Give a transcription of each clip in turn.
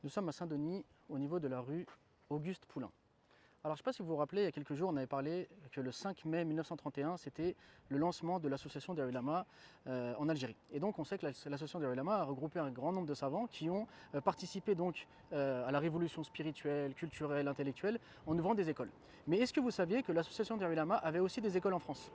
Nous sommes à Saint-Denis, au niveau de la rue Auguste Poulain. Alors je ne sais pas si vous vous rappelez, il y a quelques jours, on avait parlé que le 5 mai 1931, c'était le lancement de l'association des ulama en Algérie. Et donc on sait que l'association des ulama a regroupé un grand nombre de savants qui ont participé donc à la révolution spirituelle, culturelle, intellectuelle en ouvrant des écoles. Mais est-ce que vous saviez que l'association des ulama avait aussi des écoles en France?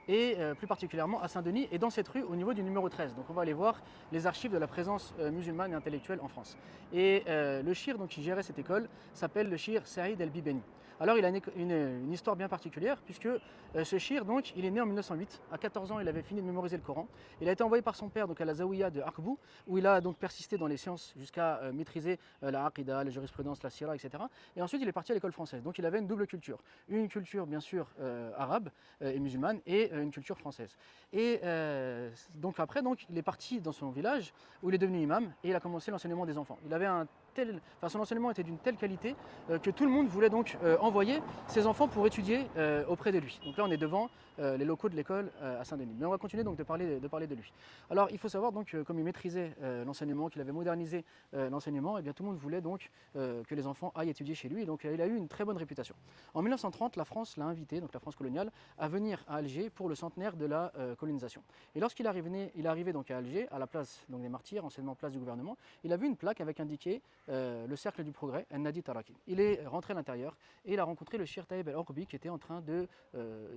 Et plus particulièrement à Saint-Denis et dans cette rue au niveau du numéro 13. Donc on va aller voir les archives de la présence musulmane et intellectuelle en France. Et le shir donc, qui gérait cette école s'appelle le shir Saïd El-Bibeni. Alors il a une histoire bien particulière puisque ce shir donc il est né en 1908, à 14 ans il avait fini de mémoriser le Coran. Il a été envoyé par son père donc à la Zawiya de Aqbou où il a donc persisté dans les sciences jusqu'à maîtriser la aqida, la jurisprudence, la sira, etc. Et ensuite il est parti à l'école française. Donc il avait une double culture, une culture bien sûr arabe et musulmane et une culture française. Et donc après donc il est parti dans son village où il est devenu imam et il a commencé l'enseignement des enfants. Il avait son enseignement était d'une telle qualité que tout le monde voulait donc envoyer ses enfants pour étudier auprès de lui. Donc là on est devant les locaux de l'école à Saint-Denis. Mais on va continuer donc de parler de lui. Alors il faut savoir donc comme il maîtrisait l'enseignement, qu'il avait modernisé l'enseignement, et bien tout le monde voulait donc que les enfants aillent étudier chez lui. Et donc il a eu une très bonne réputation. En 1930, la France l'a invité, donc la France coloniale, à venir à Alger pour le centenaire de la colonisation. Et lorsqu'il est arrivé donc à Alger, à la place donc, des martyrs, anciennement place du gouvernement, il a vu une plaque avec indiqué le cercle du progrès, Nadi Taraki. Il est rentré à l'intérieur et il a rencontré le Shir Taïb El-Orbi qui était en train de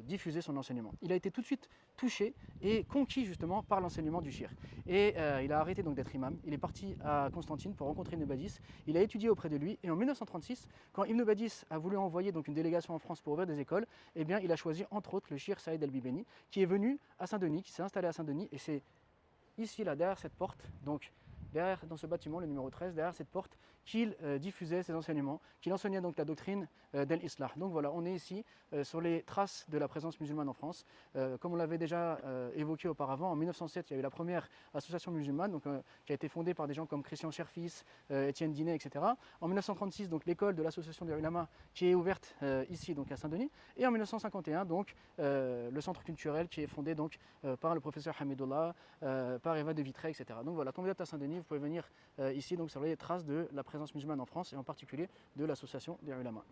diffuser son enseignement. Il a été tout de suite touché et conquis justement par l'enseignement du Shir. Et il a arrêté donc d'être imam. Il est parti à Constantine pour rencontrer Ibn Badis. Il a étudié auprès de lui et en 1936, quand Ibn Badis a voulu envoyer donc une délégation en France pour ouvrir des écoles, eh bien il a choisi entre autres le Shir Saïd El-Bibeni qui est venu à Saint-Denis, qui s'est installé à Saint-Denis et c'est ici là derrière cette porte, donc derrière dans ce bâtiment, le numéro 13, derrière cette porte, qu'il diffusait ses enseignements, qu'il enseignait donc la doctrine d'El-Islah. Donc voilà, on est ici sur les traces de la présence musulmane en France. Comme on l'avait déjà évoqué auparavant, en 1907, il y a eu la première association musulmane donc, qui a été fondée par des gens comme Christian Cherfis, Étienne Dinet, etc. En 1936, donc l'école de l'association des ulama qui est ouverte ici donc à Saint-Denis. Et en 1951, donc le centre culturel qui est fondé donc par le professeur Hamidullah, par Eva de Vitré, etc. Donc voilà, quand vous êtes à Saint-Denis, vous pouvez venir ici donc sur les traces de la présence musulmane en France et en particulier de l'association des ulama.